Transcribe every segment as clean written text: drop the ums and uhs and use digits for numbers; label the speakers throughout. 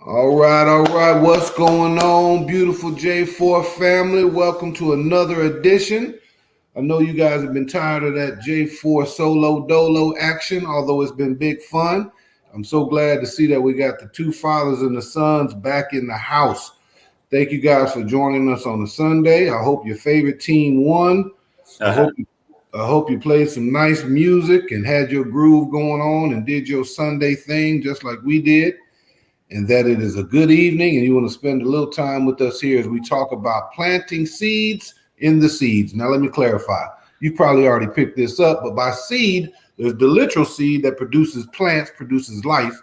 Speaker 1: All right. What's going on, beautiful J4 family? Welcome to another edition. I know you guys have been tired of that J4 solo dolo action, although it's been big fun. I'm so glad to see that we got the two fathers and the sons back in the house. Thank you guys for joining us on a Sunday. I hope your favorite team won. I hope you played some nice music and had your groove going on and did your Sunday thing just like we did. And that it is a good evening and you want to spend a little time with us here as we talk about planting seeds in the seeds. Now, let me clarify. You probably already picked this up, but by seed, there's the literal seed that produces plants, produces life,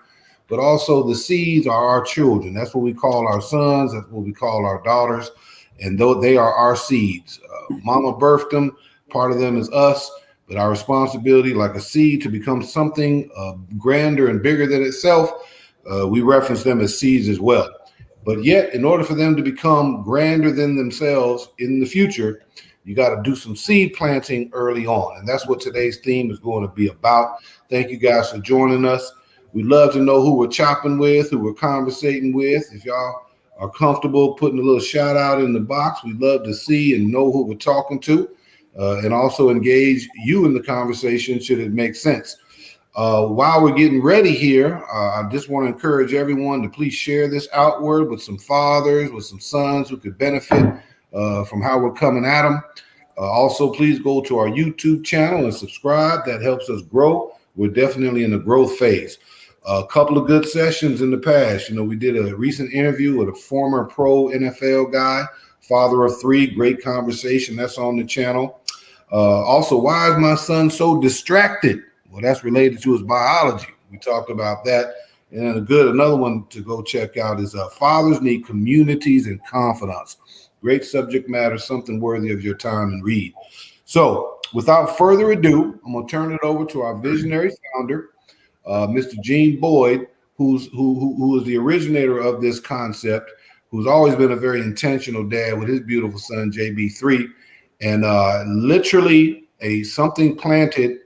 Speaker 1: but also the seeds are our children. That's what we call our sons. That's what we call our daughters. And though they are our seeds, mama birthed them. Part of them is us, but our responsibility, like a seed, to become something grander and bigger than itself. We reference them as seeds as well. But yet, in order for them to become grander than themselves in the future, you got to do some seed planting early on. And that's what today's theme is going to be about. Thank you guys for joining us. We'd love to know who we're chopping with, who we're conversating with. If y'all are comfortable putting a little shout out in the box, we'd love to see and know who we're talking to, and also engage you in the conversation should it make sense. While we're getting ready here, I just want to encourage everyone to please share this outward with some fathers, with some sons who could benefit from how we're coming at them. Also, please go to our YouTube channel and subscribe. That helps us grow. We're definitely in the growth phase. A couple of good sessions in the past. You know, we did a recent interview with a former pro NFL guy, father of three. Great conversation. That's on the channel. Also, why is my son so distracted? Well, that's related to his biology. We talked about that. And another one to go check out is Fathers Need Communities and Confidants. Great subject matter, something worthy of your time and read. So without further ado, I'm going to turn it over to our visionary founder, Mr. Gene Boyd, who is the originator of this concept, who's always been a very intentional dad with his beautiful son, JB3. And literally something planted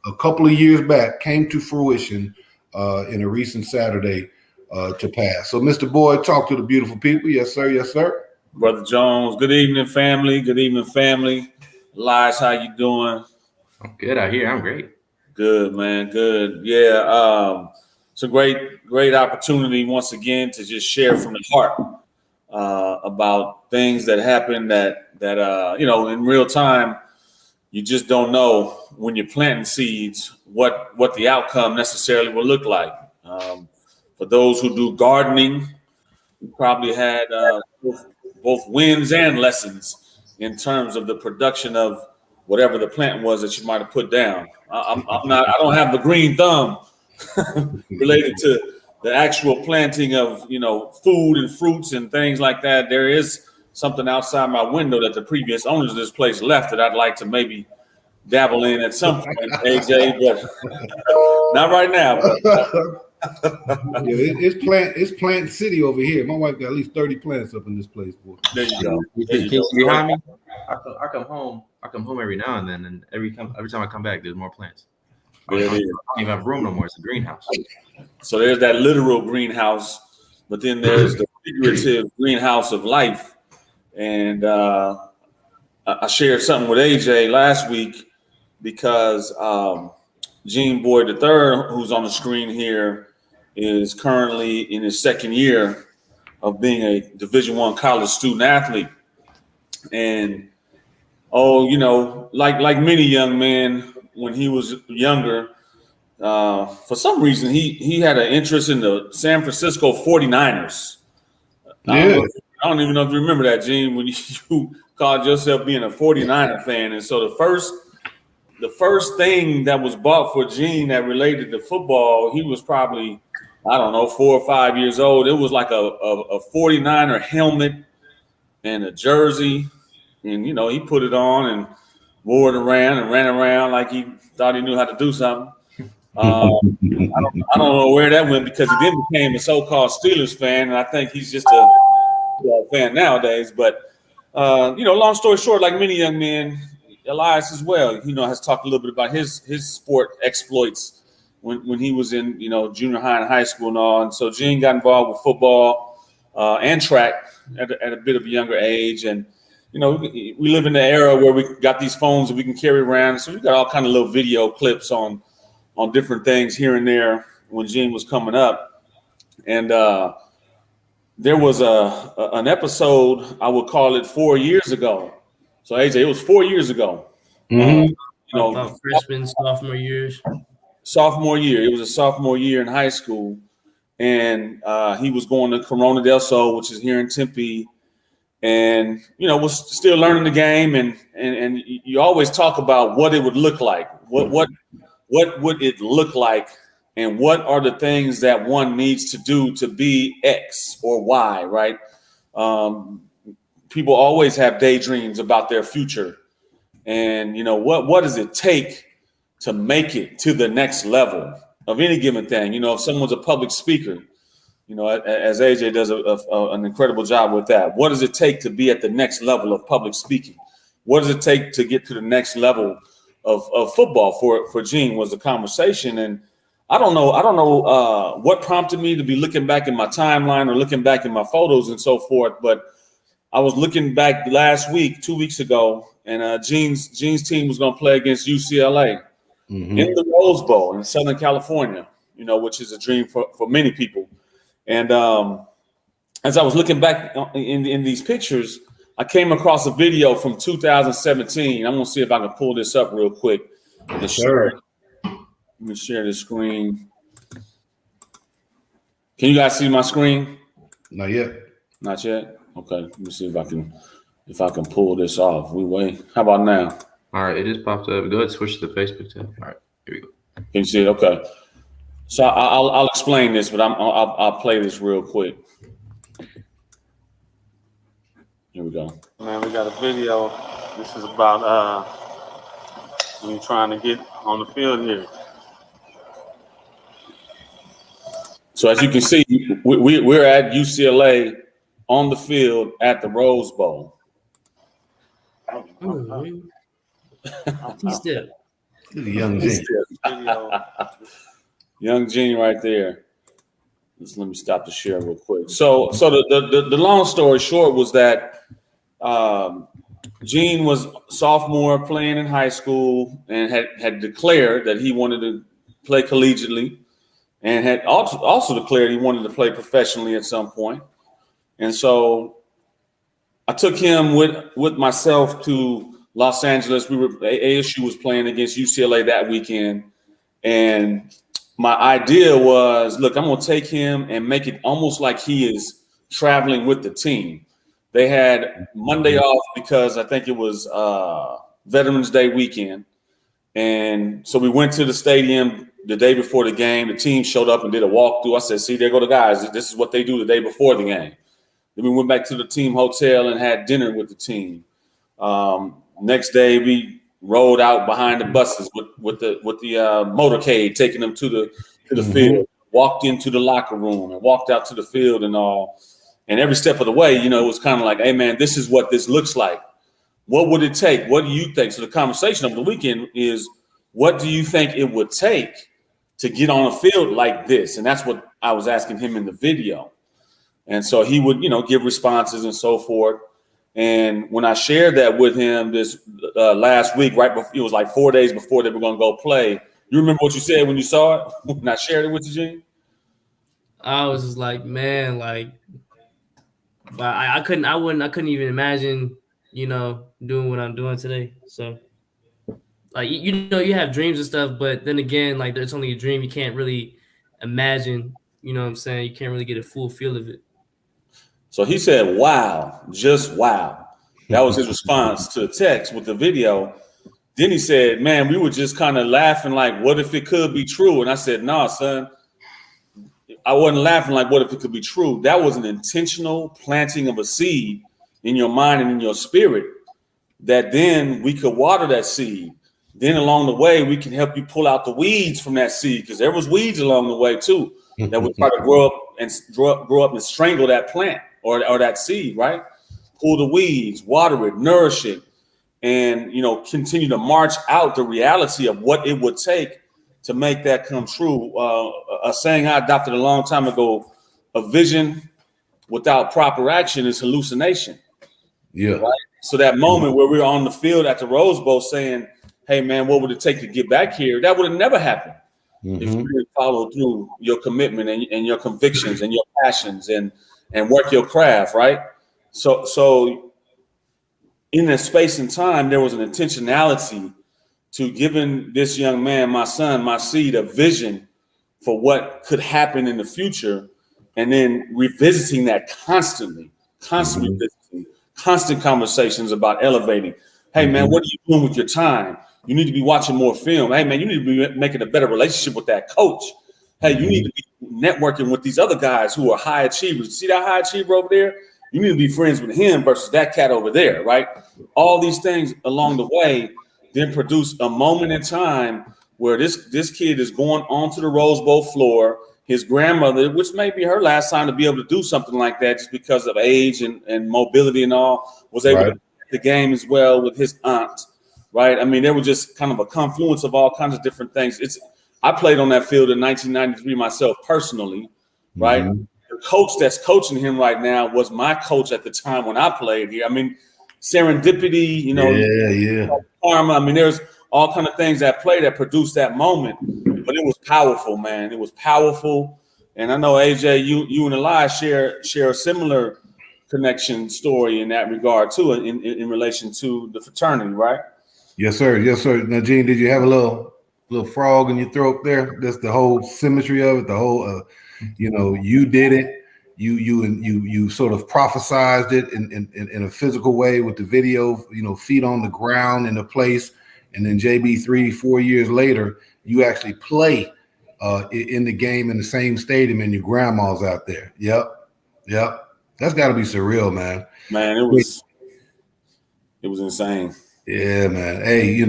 Speaker 1: a couple of years back came to fruition in a recent Saturday to pass. So, Mr. Boyd, talk to the beautiful people. Yes, sir. Yes, sir.
Speaker 2: Brother Jones, good evening, family. Good evening, family. Elias, how you doing?
Speaker 3: I'm good out here. I'm great.
Speaker 2: Good, man. Good. Yeah. It's a great opportunity once again to just share from the heart about things that happen that in real time. You just don't know when you're planting seeds what the outcome necessarily will look like. For those who do gardening, you probably had both wins and lessons in terms of the production of whatever the plant was that you might have put down. I don't have the green thumb related to the actual planting of food and fruits and things like that. There is something outside my window that the previous owners of this place left that I'd like to maybe dabble in at some point, AJ, but not right now.
Speaker 1: It's plant city over here. My wife got at least 30 plants up in this place, boy.
Speaker 2: There you go.
Speaker 3: Behind me. I come home every now and then, and every time I come back, there's more plants. I don't even have room no more. It's a greenhouse.
Speaker 2: So there's that literal greenhouse, but then there's the figurative greenhouse of life. And I shared something with AJ last week because Gene Boyd III, who's on the screen here, is currently in his second year of being a Division I college student athlete. And like many young men when he was younger, for some reason he had an interest in the San Francisco 49ers.
Speaker 1: Yeah.
Speaker 2: I don't even know if you remember that, Gene, when you called yourself being a 49er fan. And so the first thing that was bought for Gene that related to football, he was probably, 4 or 5 years old. It was like a 49er helmet and a jersey. And, he put it on and wore it around and ran around like he thought he knew how to do something. I don't know where that went because he then became a so-called Steelers fan. And I think he's just a fan nowadays. But, long story short, like many young men, Elias as well, has talked a little bit about his sport exploits when he was in, junior high and high school and all. And so Gene got involved with football and track at a bit of a younger age. And, we live in the era where we got these phones that we can carry around. So we got all kind of little video clips on different things here and there when Gene was coming up. And there was an episode, I would call it 4 years ago. So AJ, it was 4 years ago.
Speaker 4: About freshman, sophomore years.
Speaker 2: Sophomore year. It was a sophomore year in high school. And he was going to Corona del Sol, which is here in Tempe. And, was still learning the game. And you always talk about what it would look like. What would it look like? And what are the things that one needs to do to be X or Y, right? People always have daydreams about their future. And, what does it take to make it to the next level of any given thing? If someone's a public speaker, as AJ does an incredible job with that. What does it take to be at the next level of public speaking? What does it take to get to the next level of football? For Gene was the conversation. And I don't know what prompted me to be looking back in my timeline or looking back in my photos and so forth. But I was looking back last week, 2 weeks ago, and Gene's team was going to play against UCLA in the Rose Bowl in Southern California, which is a dream for many people. And as I was looking back in these pictures, I came across a video from 2017. I'm going to see if I can pull this up real quick.
Speaker 1: Sure.
Speaker 2: Let me share this screen. Can you guys see my screen?
Speaker 1: Not yet.
Speaker 2: Not yet? Okay. Let me see if I can pull this off. How about now?
Speaker 3: All right, it just popped up. Go ahead, switch to the Facebook tab. All right, here we go.
Speaker 2: Can you see it? Okay. So I'll explain this, but I'll play this real quick. Here we go. Man, we got a video. This is about me trying to get on the field here. So as you can see, we're at UCLA on the field at the Rose Bowl.
Speaker 4: T-step.
Speaker 1: Young Gene.
Speaker 2: Young Gene right there. Let me stop the share real quick. So the long story short was that Gene was sophomore playing in high school and had declared that he wanted to play collegiately and had also declared he wanted to play professionally at some point. And so I took him with myself to Los Angeles. ASU was playing against UCLA that weekend. And my idea was, look, I'm going to take him and make it almost like he is traveling with the team. They had Monday off because I think it was Veterans Day weekend. And so we went to the stadium the day before the game. The team showed up and did a walkthrough. I said, see, there go the guys. This is what they do the day before the game. Then we went back to the team hotel and had dinner with the team. Next day, we rode out behind the buses with the motorcade, taking them to the field. Walked into the locker room and walked out to the field and all. And every step of the way, it was kind of like, hey, man, this is what this looks like. What would it take? What do you think? So the conversation over the weekend is, what do you think it would take to get on a field like this? And that's what I was asking him in the video. And so he would, give responses and so forth. And when I shared that with him this last week, right before, it was like 4 days before they were going to go play. You remember what you said when you saw it? When I shared it with you, Gene?
Speaker 4: I was just like, man, but I couldn't even imagine, doing what I'm doing today. So, you have dreams and stuff, but then again, it's only a dream. You can't really imagine, you know what I'm saying? You can't really get a full feel of it.
Speaker 2: So he said, wow, just wow. That was his response to the text with the video. Then he said, man, we were just kind of laughing like, what if it could be true? And I said, nah, son, I wasn't laughing like, what if it could be true? That was an intentional planting of a seed in your mind and in your spirit that then we could water that seed. Then along the way, we can help you pull out the weeds from that seed, because there was weeds along the way too that would try to grow up and strangle that plant or that seed, right? Pull the weeds, water it, nourish it, and continue to march out the reality of what it would take to make that come true. A saying I adopted a long time ago: a vision without proper action is hallucination.
Speaker 1: Yeah.
Speaker 2: Right. So that moment where we were on the field at the Rose Bowl saying, "Hey man, what would it take to get back here?" That would have never happened if you didn't follow through your commitment and your convictions and your passions and work your craft, right? So in that space and time, there was an intentionality to giving this young man, my son, my seed, a vision for what could happen in the future, and then revisiting that constantly revisiting, constant conversations about elevating. Hey man, what are you doing with your time? You need to be watching more film. Hey man, you need to be making a better relationship with that coach. Hey, you need to be networking with these other guys who are high achievers. See that high achiever over there? You need to be friends with him versus that cat over there, right? All these things along the way then produce a moment in time where this kid is going onto the Rose Bowl floor. His grandmother, which may be her last time to be able to do something like that just because of age and mobility and all, was able to play the game as well with his aunt, right? I mean, there was just kind of a confluence of all kinds of different things. I played on that field in 1993 myself personally, right? The coach that's coaching him right now was my coach at the time when I played here. I mean, serendipity, karma. I mean, there's all kind of things that play that produced that moment, but it was powerful, man. It was powerful. And I know AJ, you and Eli share a similar connection story in that regard too, in relation to the fraternity, right?
Speaker 1: Yes, sir. Yes, sir. Now, Gene, did you have a little frog in your throat there? That's the whole symmetry of it. The whole, you did it. You sort of prophesized it in a physical way with the video. Feet on the ground in a place, and then JB 3-4 years later, you actually play in the game in the same stadium, and your grandma's out there. Yep. That's got to be surreal, man.
Speaker 2: Man, it was insane.
Speaker 1: Yeah, man. Hey,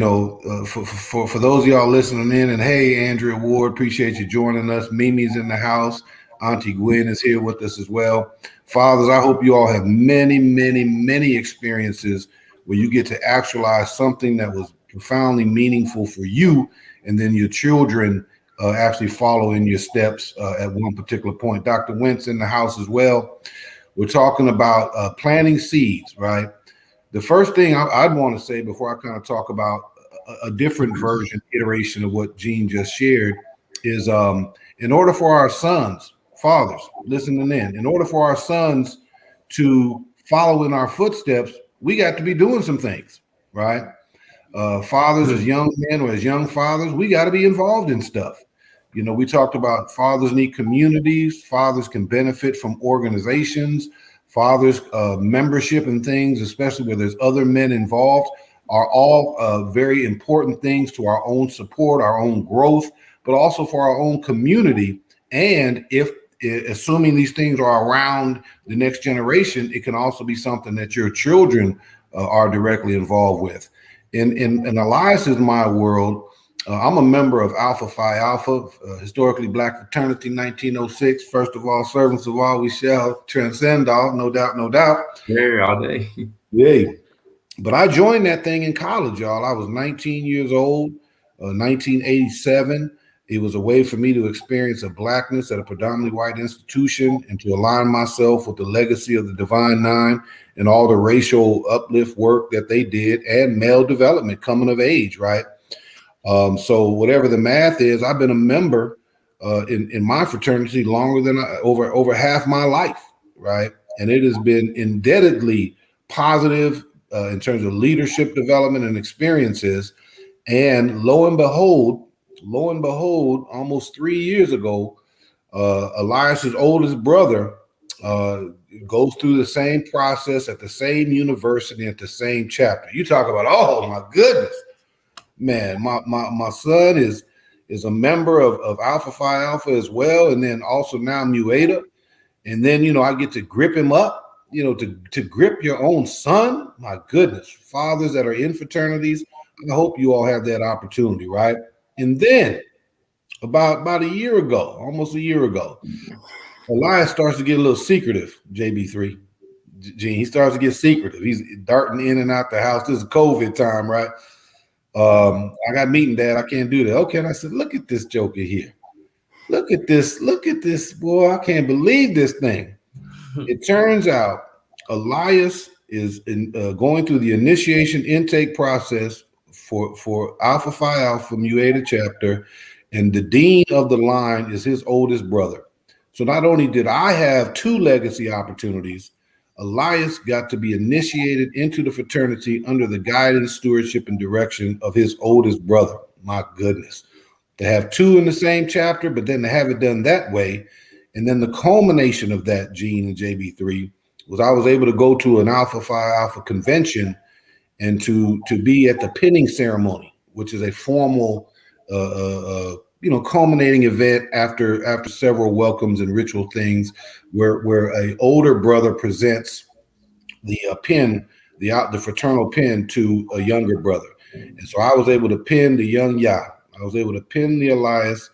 Speaker 1: for those of y'all listening in, and hey, Andrea Ward, appreciate you joining us. Mimi's in the house. Auntie Gwen is here with us as well. Fathers, I hope you all have many, many, many experiences where you get to actualize something that was profoundly meaningful for you, and then your children actually follow in your steps at one particular point. Dr. Wentz in the house as well. We're talking about planting seeds, right? The first thing I'd want to say before I kind of talk about a different version, iteration of what Gene just shared is in order for our sons, fathers, listening in order for our sons to follow in our footsteps, we got to be doing some things, right? Fathers as young men or as young fathers, we got to be involved in stuff. We talked about fathers need communities. Fathers can benefit from organizations. Fathers, membership and things, especially where there's other men involved, are all very important things to our own support, our own growth, but also for our own community. And assuming these things are around the next generation, it can also be something that your children are directly involved with. In Elias's my world, I'm a member of Alpha Phi Alpha, historically black fraternity, 1906. First of all, servants of all, we shall transcend all, no doubt, no doubt.
Speaker 3: Here all day.
Speaker 1: Yeah. But I joined that thing in college, y'all. I was 19 years old, 1987. It was a way for me to experience a blackness at a predominantly white institution and to align myself with the legacy of the Divine Nine and all the racial uplift work that they did and male development, coming of age, right? So whatever the math is, I've been a member in my fraternity longer than over half my life, right? And it has been indebtedly positive in terms of leadership development and experiences. And lo and behold, almost 3 years ago, Elias's oldest brother goes through the same process at the same university at the same chapter. You talk about, oh my goodness. Man, my son is a member of Alpha Phi Alpha as well, and then also now Mu Eta. And then, I get to grip him up, to grip your own son. My goodness, fathers that are in fraternities, I hope you all have that opportunity, right? And then about a year ago, almost a year ago, Elias starts to get a little secretive, JB3. Gene, he starts to get secretive. He's darting in and out the house. This is COVID time, right? I got meeting, Dad. I can't do that. Okay. And I said, look at this joker here. Look at this. Look at this, boy. I can't believe this thing. It turns out Elias is going through the initiation intake process for Alpha Phi Alpha Mu Eta chapter, and the dean of the line is his oldest brother. So not only did I have two legacy opportunities, Elias got to be initiated into the fraternity under the guidance, stewardship, and direction of his oldest brother. My goodness. To have two in the same chapter, but then to have it done that way. And then the culmination of that, Gene and JB3, was I was able to go to an Alpha Phi Alpha convention and to be at the pinning ceremony, which is a formal, culminating event after several welcomes and ritual things, where a older brother presents the pin, the fraternal pin to a younger brother, and so I was able to pin the young Ya. I was able to pin the Elias,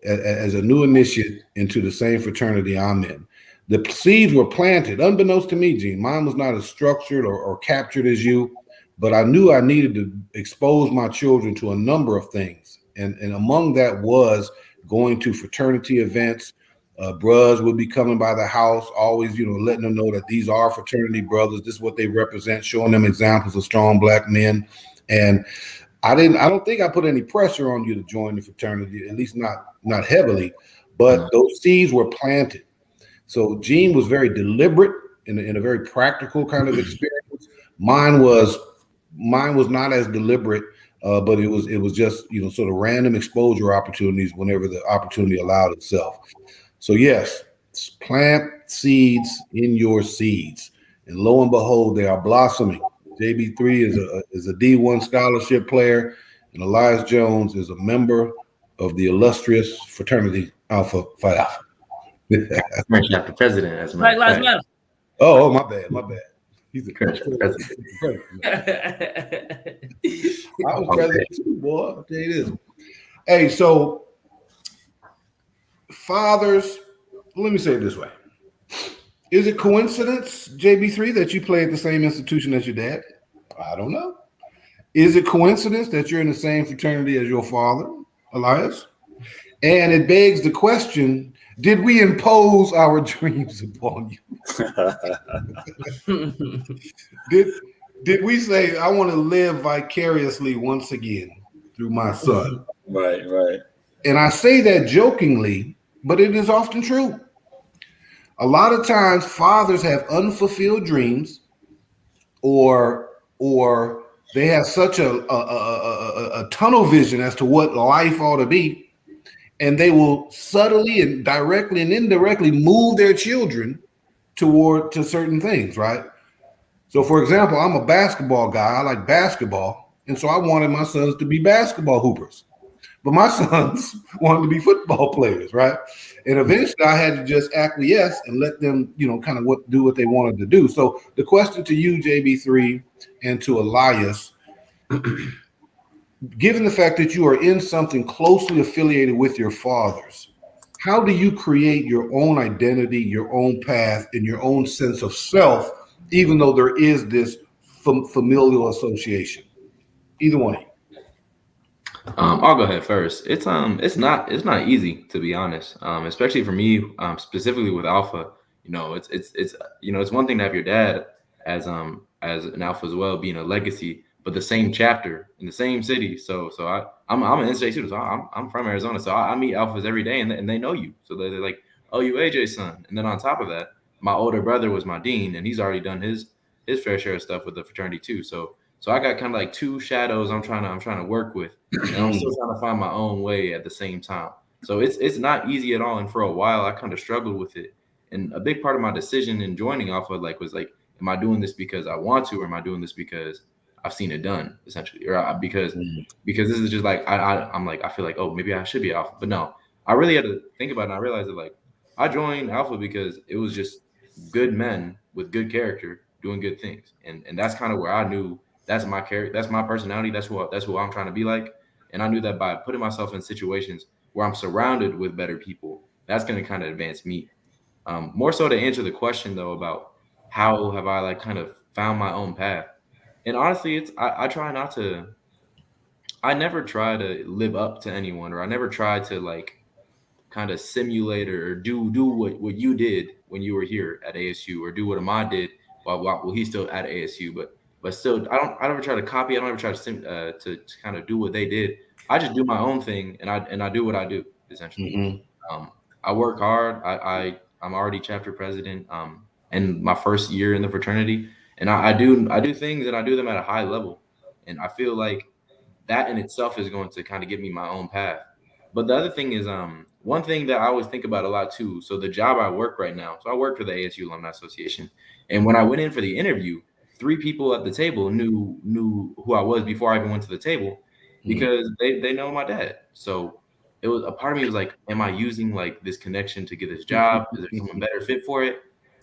Speaker 1: as a new initiate into the same fraternity I'm in. The seeds were planted, unbeknownst to me, Gene. Mine was not as structured or captured as you, but I knew I needed to expose my children to a number of things. And among that was going to fraternity events. Bros would be coming by the house, always, letting them know that these are fraternity brothers. This is what they represent, showing them examples of strong Black men. And I don't think I put any pressure on you to join the fraternity, at least not heavily, but those seeds were planted. So Gene was very deliberate in a very practical kind of experience. Mine was not as deliberate, but it was just, sort of random exposure opportunities whenever the opportunity allowed itself. So yes, plant seeds in your seeds, and lo and behold, they are blossoming. JB3 is a D1 scholarship player, and Elias Jones is a member of the illustrious fraternity Alpha Phi Alpha.
Speaker 3: French chapter president, as a
Speaker 4: Black
Speaker 3: matter
Speaker 4: Lives
Speaker 3: of fact.
Speaker 4: Matter.
Speaker 1: Oh, my bad. He's the
Speaker 3: president.
Speaker 1: I was president too, boy. I'll tell you this. Hey, so fathers, let me say it this way. Is it coincidence, JB3, that you play at the same institution as your dad? I don't know. Is it coincidence that you're in the same fraternity as your father, Elias? And it begs the question, did we impose our dreams upon you? Did we say, I want to live vicariously once again through my son?
Speaker 2: Right.
Speaker 1: And I say that jokingly, but it is often true. A lot of times fathers have unfulfilled dreams, or they have such a tunnel vision as to what life ought to be, and they will subtly and directly and indirectly move their children to certain things, right? So, for example, I'm a basketball guy. I like basketball, and so I wanted my sons to be basketball hoopers. But my sons wanted to be football players, right? And eventually I had to just acquiesce and let them, kind of do what they wanted to do. So the question to you, JB3, and to Elias, given the fact that you are in something closely affiliated with your fathers, how do you create your own identity, your own path, and your own sense of self, even though there is this familial association? Either one of you.
Speaker 3: I'll go ahead first. It's not easy, to be honest. Especially for me, specifically with Alpha. It's one thing to have your dad as an Alpha as well, being a legacy, but the same chapter in the same city. So I'm an NCAA student. So I'm from Arizona, so I meet Alphas every day, and they know you. So they're like, oh, you AJ's son. And then on top of that, my older brother was my dean, and he's already done his fair share of stuff with the fraternity too. So I got kind of like two shadows I'm trying to work with, and I'm still trying to find my own way at the same time. So it's not easy at all. And for a while, I kind of struggled with it. And a big part of my decision in joining Alpha was like, am I doing this because I want to, or am I doing this because I've seen it done, essentially, or because this is just like I'm like, I feel like, oh, maybe I should be Alpha. But no, I really had to think about it, and I realized that like I joined Alpha because it was just good men with good character doing good things, and that's kind of where I knew. That's my character. That's my personality. That's who I'm trying to be like. And I knew that by putting myself in situations where I'm surrounded with better people, that's going to kind of advance me. More so to answer the question though about how have I like kind of found my own path. And honestly, I try not to. I never try to live up to anyone, or I never try to like kind of simulate or do what you did when you were here at ASU, or do what Ahmad did while he's still at ASU. But still, I don't ever try to copy. I don't ever try to kind of do what they did. I just do my own thing, and I do what I do essentially.
Speaker 1: Mm-hmm.
Speaker 3: Um, I work hard. I'm already chapter president. In my first year in the fraternity, and I do things, and I do them at a high level, and I feel like that in itself is going to kind of give me my own path. But the other thing is, one thing that I always think about a lot too. So the job I work right now, so I work for the ASU Alumni Association, and when I went in for the interview, three people at the table knew who I was before I even went to the table, because they know my dad. So it was a part of me was like, am I using like this connection to get this job? Is there someone better fit for it?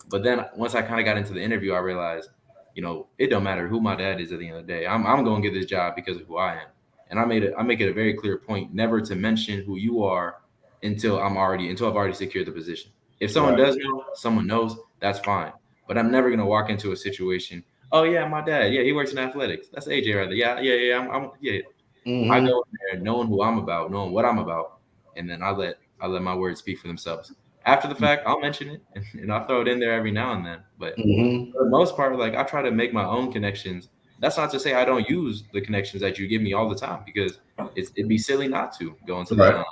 Speaker 3: But then once I kind of got into the interview, I realized, it don't matter who my dad is at the end of the day. I'm going to get this job because of who I am. And I make it a very clear point never to mention who you are until I've already secured the position. If someone
Speaker 1: Right.
Speaker 3: does know, someone knows, that's fine. But I'm never gonna walk into a situation. Oh yeah, my dad. Yeah, he works in athletics. That's AJ right there. Yeah. Yeah. I
Speaker 1: Mm-hmm.
Speaker 3: go in there knowing who I'm about, knowing what I'm about, and then I let my words speak for themselves. After the fact, I'll mention it and I'll throw it in there every now and then. But
Speaker 1: Mm-hmm.
Speaker 3: for the most part, like I try to make my own connections. That's not to say I don't use the connections that you give me all the time, because it'd be silly not to
Speaker 1: Right.
Speaker 3: go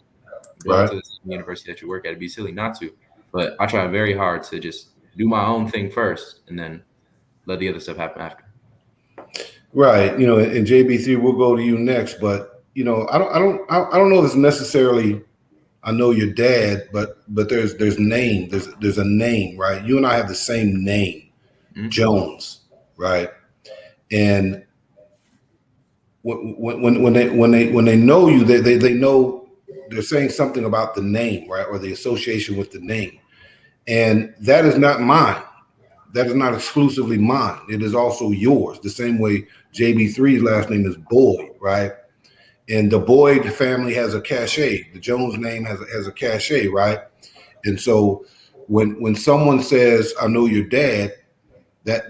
Speaker 1: Right.
Speaker 3: into the same university that you work at. It'd be silly not to. But I try very hard to just do my own thing first, and then let the other stuff happen after.
Speaker 1: Right. And JB3, we'll go to you next, but I don't know if it's necessarily I know your dad, but there's name. There's a name, right? You and I have the same name,
Speaker 3: Mm-hmm.
Speaker 1: Jones, right? And when they know you, they know they're saying something about the name, right, or the association with the name, and that is not mine. That is not exclusively mine. It is also yours. The same way JB3's last name is Boyd, right? And the Boyd family has a cachet. The Jones name has a cachet, right? And so when someone says, "I know your dad," but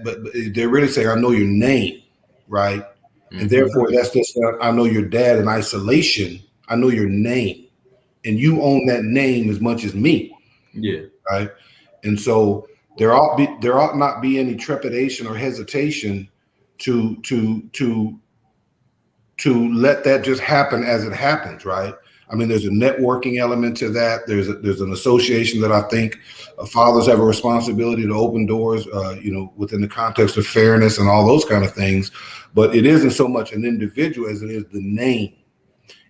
Speaker 1: they're really saying, "I know your name," right? And
Speaker 3: Mm-hmm.
Speaker 1: therefore, that's just I know your dad in isolation. I know your name, and you own that name as much as me,
Speaker 3: Yeah.
Speaker 1: right? And so there ought not be any trepidation or hesitation to to to to let that just happen as it happens, right? I mean, there's a networking element to that. There's an association that I think fathers have a responsibility to open doors, within the context of fairness and all those kind of things. But it isn't so much an individual as it is the name,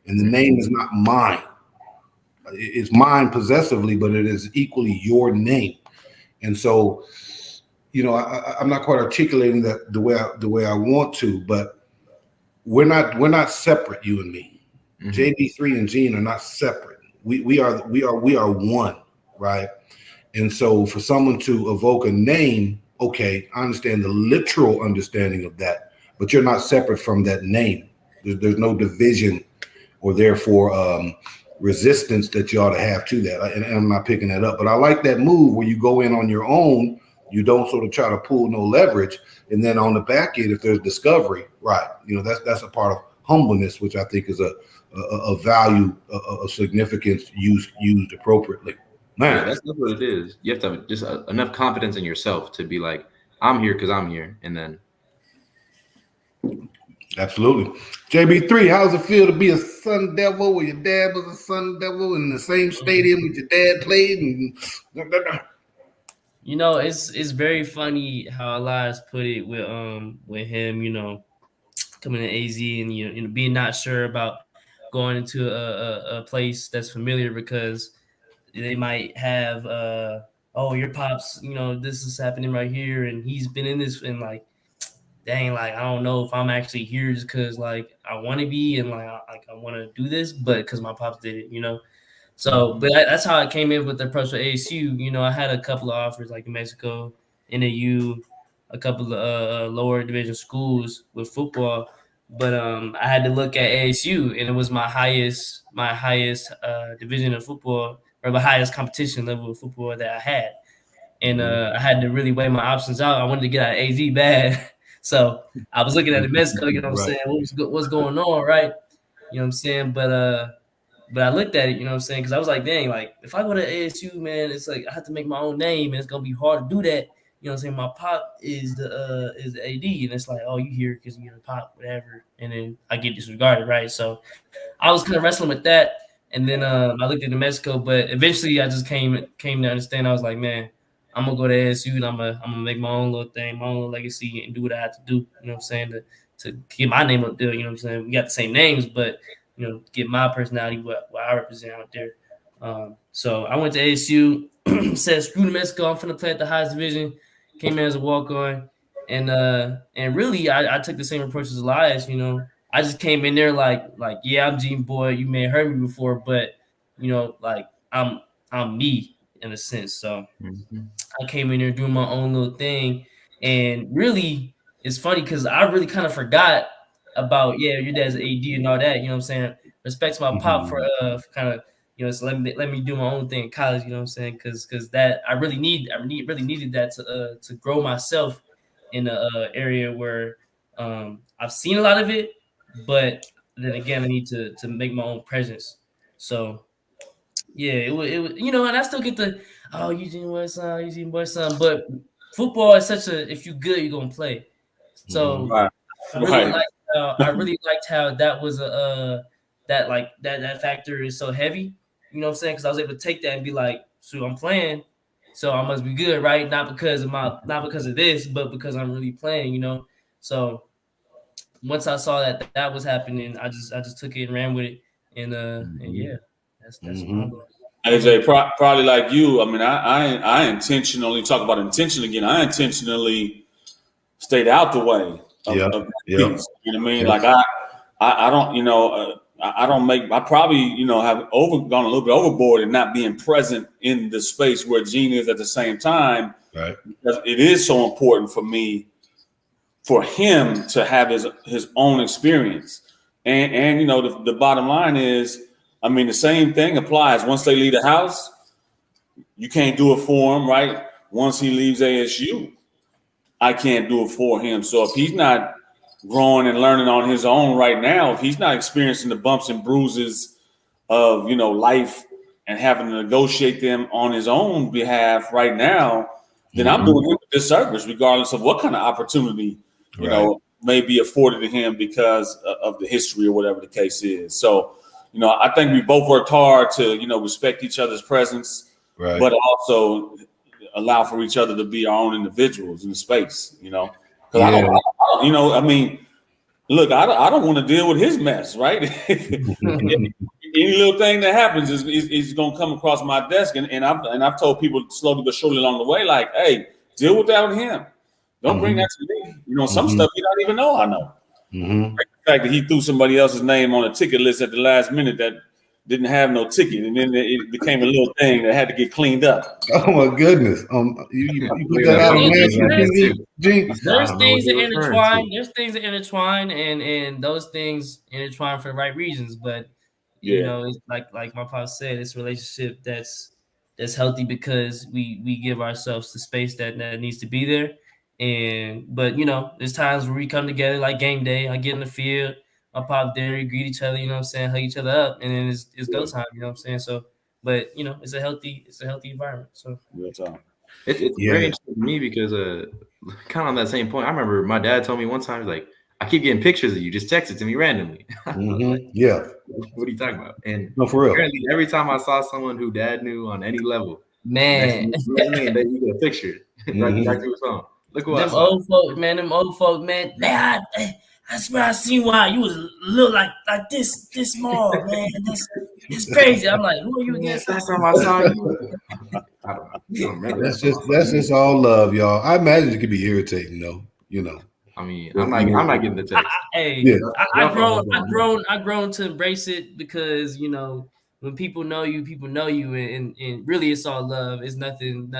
Speaker 1: and the
Speaker 3: Mm-hmm.
Speaker 1: name is not mine. It's mine possessively, but it is equally your name. And so, I'm not quite articulating that the way I want to, but we're not separate, you and me.
Speaker 3: Mm-hmm.
Speaker 1: JB3 and Gene are not separate. We are one, right? And so for someone to evoke a name, okay, I understand the literal understanding of that, but you're not separate from that name. There's no division or therefore resistance that you ought to have to that. And I'm not picking that up, but I like that move where you go in on your own. You don't sort of try to pull no leverage, and then on the back end, if there's discovery, right? That's a part of humbleness, which I think is a value, a significance used appropriately.
Speaker 3: Yeah,
Speaker 1: Man,
Speaker 3: that's what it is. You have to have just enough confidence in yourself to be like, I'm here because I'm here, and then
Speaker 1: absolutely. JB3, how does it feel to be a Sun Devil where your dad was a Sun Devil in the same stadium that your dad played? And
Speaker 4: It's very funny how Elias put it with him, coming to AZ and being not sure about going into a place that's familiar because they might have oh, your pops, this is happening right here and he's been in this, and like, dang, like I don't know if I'm actually here just because like I want to be, and I want to do this, but because my pops did it. So, but that's how I came in with the approach with ASU. I had a couple of offers like in Mexico, NAU, a couple of lower division schools with football, but I had to look at ASU, and it was my highest division of football, or the highest competition level of football that I had, and I had to really weigh my options out. I wanted to get out of AZ bad, So I was looking at the Mexico, you know what I'm
Speaker 1: Right.
Speaker 4: saying? What's going on, right? You know what I'm saying? But I looked at it, you know what I'm saying? Because I was like, dang, like if I go to ASU, man, it's like I have to make my own name, and it's gonna be hard to do that. You know what I'm saying? My pop is the AD, and it's like, oh, you here because you're the pop, whatever, and then I get disregarded, right? So I was kind of wrestling with that, and then I looked at New Mexico, but eventually I just came to understand. I was like, man, I'm gonna go to ASU and I'm gonna make my own little thing, my own little legacy, and do what I have to do. You know what I'm saying? To get my name up there. You know what I'm saying? We got the same names, but get my personality, what I represent out there. So I went to ASU, said screw New Mexico, I'm finna play at the highest division. Came in as a walk on, and really I took the same approach as Elias. I just came in there like yeah, I'm Gene Boy. You may have heard me before, but like I'm me in a sense. So I came in there doing my own little thing, and really it's funny because I really kind of forgot about your dad's AD and all that. You know what I'm saying? Respect to my pop for kind of so let me do my own thing in college. You know what I'm saying? Because that I really needed that to grow myself in a area where I've seen a lot of it, but then again I need to make my own presence. So yeah, it was and I still get the Eugene Boy's son, but football is such a if you're good you're gonna play. So
Speaker 2: Right.
Speaker 4: I really
Speaker 2: Right.
Speaker 4: liked how that was that factor is so heavy. You know what I'm saying? Because I was able to take that and be like, so I'm playing, so I must be good, right? Not because of this, but because I'm really playing. So once I saw that was happening, I just took it and ran with it, and yeah, that's
Speaker 2: AJ, probably like you. I mean, I intentionally talk about intention again. I intentionally stayed out the way of peace. You know what I mean? Like I don't, I don't make. I probably, have gone a little bit overboard in not being present in the space where Gene is at the same time.
Speaker 1: Right.
Speaker 2: Because it is so important for me, for him to have his own experience, and the bottom line is, I mean, the same thing applies. Once they leave the house, you can't do it for him, right? Once he leaves ASU, I can't do it for him. So if he's not growing and learning on his own right now, if he's not experiencing the bumps and bruises of, life and having to negotiate them on his own behalf right now, then I'm doing him a disservice, regardless of what kind of opportunity, may be afforded to him because of the history or whatever the case is. So, I think we both worked hard to, respect each other's presence, but also allow for each other to be our own individuals in the space, because I don't, I mean, look, I don't want to deal with his mess, right? Any little thing that happens is going to come across my desk, and I've told people slowly but surely along the way, like, hey, deal with that with him. Don't bring that to me. Some stuff you don't even know I know. Like the fact that he threw somebody else's name on a ticket list at the last minute that didn't have no ticket, and then it became a little thing that had to get cleaned up.
Speaker 1: Oh my goodness! You put that out on national TV, Gene?
Speaker 4: There's things that intertwine. There's things that intertwine, and those things intertwine for the right reasons. But it's like my pop said, it's a relationship that's healthy because we give ourselves the space that needs to be there. But there's times where we come together like game day. I get in the field, my pop there, we greet each other, you know what I'm saying, hug each other up, and then it's go time, you know what I'm saying? So, but it's a healthy environment. So
Speaker 2: Real time.
Speaker 3: It's very interesting to me because kind of on that same point, I remember my dad told me one time, he's like, I keep getting pictures of you, just text it to me randomly. Like, what are you talking about? And
Speaker 1: no, for real.
Speaker 3: Apparently every time I saw someone who dad knew on any level,
Speaker 4: man,
Speaker 3: they get a picture right back to his phone. Look what
Speaker 4: them old folk, man. I swear I seen why you was look like this small, man. It's crazy. I'm like, who are you against?
Speaker 3: Last time I saw you. I don't remember.
Speaker 1: That's just all love, y'all. I imagine it could be irritating, though.
Speaker 3: I mean, I'm not getting the text.
Speaker 4: I've grown to embrace it because when people know you, and really it's all love. It's nothing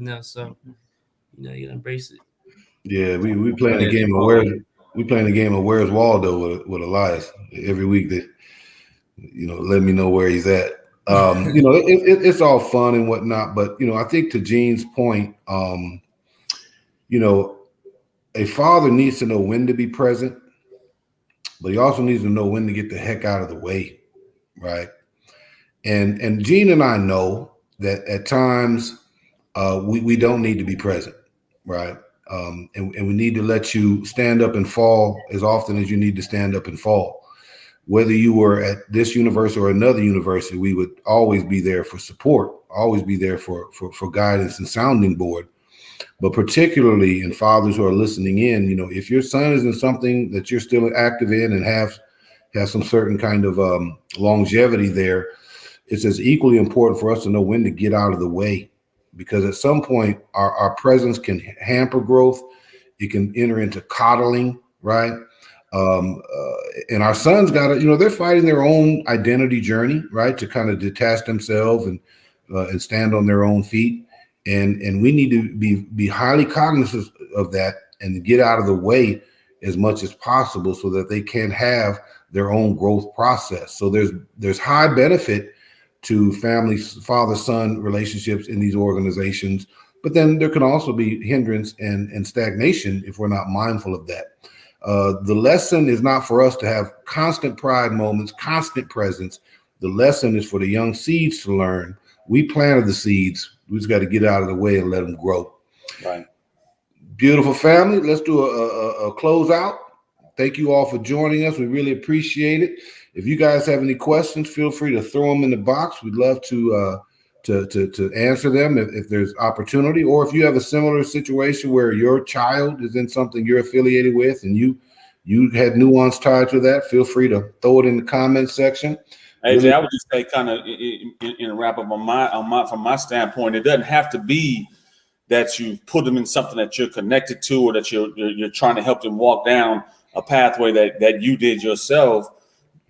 Speaker 4: else. So you embrace it.
Speaker 1: Yeah, we playing the game of where's Waldo with Elias every week. That let me know where he's at. It's all fun and whatnot, but I think to Gene's point, a father needs to know when to be present, but he also needs to know when to get the heck out of the way, right? And Gene and I know that at times we don't need to be present, right? And we need to let you stand up and fall as often as you need to stand up and fall. Whether you were at this university or another university, we would always be there for support, always be there for guidance and sounding board. But particularly in fathers who are listening in, if your son is in something that you're still active in and have some certain kind of longevity there, it's as equally important for us to know when to get out of the way, because at some point our presence can hamper growth. It can enter into coddling, right? And our sons got to, they're fighting their own identity journey, right, to kind of detach themselves and stand on their own feet. And we need to be highly cognizant of that and to get out of the way as much as possible so that they can have their own growth process. So there's high benefit to family father-son relationships in these organizations, but then there can also be hindrance and stagnation if we're not mindful of that. The lesson is not for us to have constant pride moments, constant presence. The lesson is for the young seeds to learn. We planted the seeds. We just got to get out of the way and let them grow.
Speaker 2: Right.
Speaker 1: Beautiful family. Let's do a close out. Thank you all for joining us. We really appreciate it. If you guys have any questions, feel free to throw them in the box. We'd love to answer them if there's opportunity, or if you have a similar situation where your child is in something you're affiliated with and you had nuance tied to that, feel free to throw it in the comments section.
Speaker 2: AJ, really, I would just say, kind of in a wrap up from my standpoint, it doesn't have to be that you put them in something that you're connected to, or that you're trying to help them walk down a pathway that you did yourself.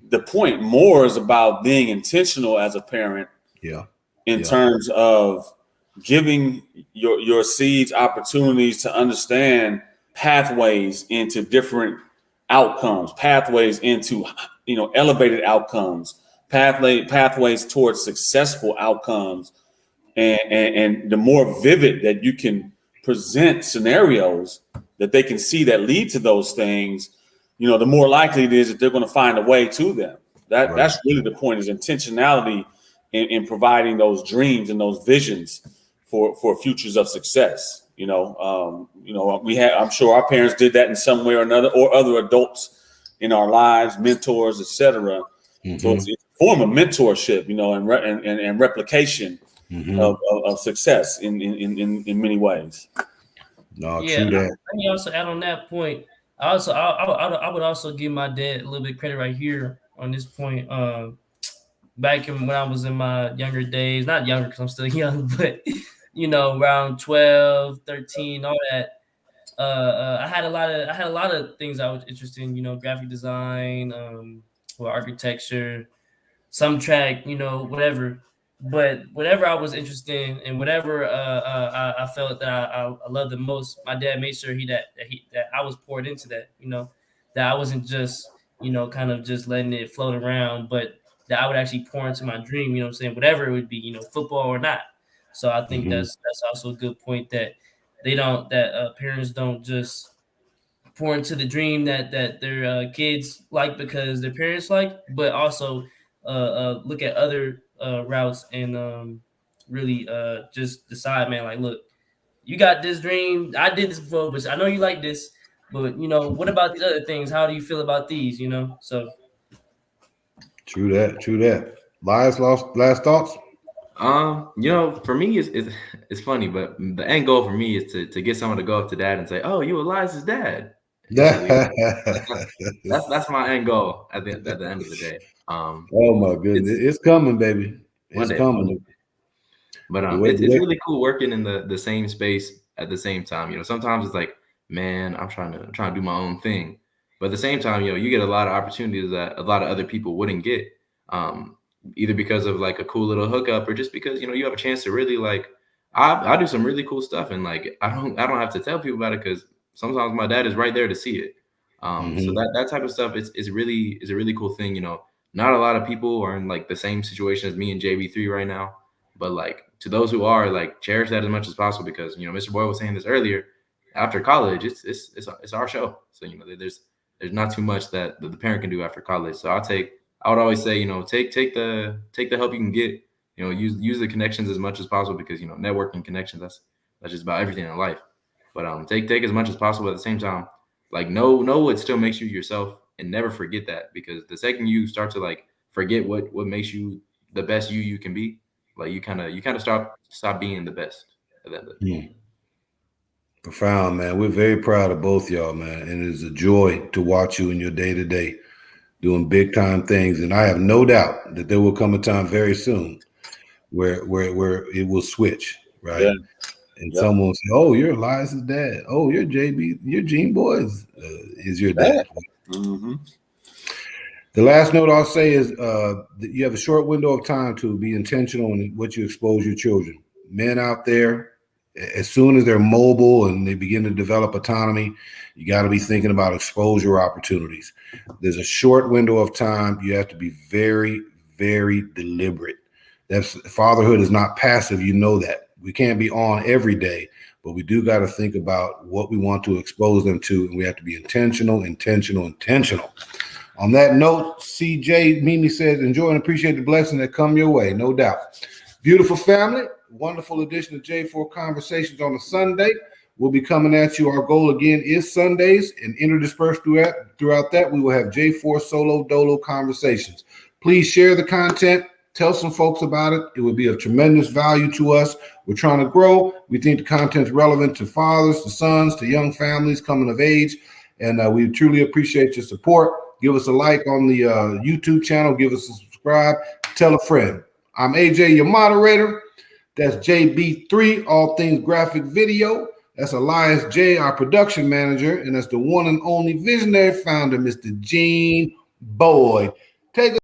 Speaker 2: The point more is about being intentional as a parent.
Speaker 1: Yeah.
Speaker 2: In terms of giving your seeds opportunities to understand pathways into different outcomes, pathways into elevated outcomes, pathways towards successful outcomes, and the more vivid that you can present scenarios that they can see that lead to those things, the more likely it is that they're going to find a way to them. That's really the point, is intentionality in providing those dreams and those visions for futures of success. I'm sure our parents did that in some way or another, or other adults in our lives, mentors, etc. Mm-hmm. So it's a form of mentorship, and replication of success in many ways.
Speaker 1: No, yeah, true that.
Speaker 4: Let me also add on that point. I would also give my dad a little bit of credit right here on this point. Back when I was in my younger days, not younger because I'm still young, but around 12, 13, all that. I had a lot of things I was interested in, graphic design, or architecture, some track, whatever. But whatever I was interested in, and whatever I felt that I loved the most, my dad made sure that I was poured into that, that I wasn't just kind of just letting it float around, but that I would actually pour into my dream, what I'm saying, whatever it would be, football or not. So I think that's also a good point, that parents don't just pour into the dream that their kids like because their parents like, but also look at other routes and really just decide, man, like, look, you got this dream. I did this before, but I know you like this. But what about these other things? How do you feel about these? So
Speaker 1: true that. Last thoughts.
Speaker 3: For me, it's funny, but the end goal for me is to get someone to go up to dad and say, "Oh, you Elias's dad." That's my end goal at the end of the day.
Speaker 1: Oh my goodness, it's coming, baby. It's coming.
Speaker 3: But it's really cool working in the same space at the same time. Sometimes it's like, man, I'm trying to do my own thing, but at the same time, you get a lot of opportunities that a lot of other people wouldn't get, either because of like a cool little hookup or just because you have a chance to really like. I do some really cool stuff, and like I don't have to tell people about it because sometimes my dad is right there to see it. So that type of stuff is a really cool thing. Not a lot of people are in like the same situation as me and JB3 right now, but like to those who are, like, cherish that as much as possible, because Mr. Boyd was saying this earlier. after college, it's our show. So there's not too much that the parent can do after college. So I would always say, take the help you can get. Use the connections as much as possible, because networking connections, that's just about everything in life. But take as much as possible. At the same time, like know what still makes you yourself, and never forget that, because the second you start to like forget what makes you the best you can be, like you kind of stop being the best at the end of the day.
Speaker 1: Profound, man. We're very proud of both y'all, man, and it is a joy to watch you in your day to day doing big time things. And I have no doubt that there will come a time very soon where it will switch, right?
Speaker 2: Yeah.
Speaker 1: And someone will say, "Oh, you're Elias's dad. Oh, you're JB. Your Gene Boys is your dad."
Speaker 2: Mm-hmm.
Speaker 1: The last note I'll say is that you have a short window of time to be intentional in what you expose your children. Men out there, as soon as they're mobile and they begin to develop autonomy, you got to be thinking about exposure opportunities. There's a short window of time. You have to be very, very deliberate. Fatherhood is not passive. You know that. We can't be on every day, but we do got to think about what we want to expose them to, and we have to be intentional. On that note, CJ Mimi says, enjoy and appreciate the blessing that come your way, no doubt. Beautiful family, wonderful edition of J4 Conversations on a Sunday. We'll be coming at you. Our goal again is Sundays, and interdispersed throughout that, we will have J4 Solo Dolo Conversations. Please share the content. Tell some folks about it. It would be of tremendous value to us. We're trying to grow. We think the content's relevant to fathers, to sons, to young families coming of age, and we truly appreciate your support. Give us a like on the YouTube channel. Give us a subscribe. Tell a friend. I'm AJ, your moderator. That's JB3, all things graphic video. That's Elias J, our production manager. And that's the one and only visionary founder, Mr. Gene Boyd. Take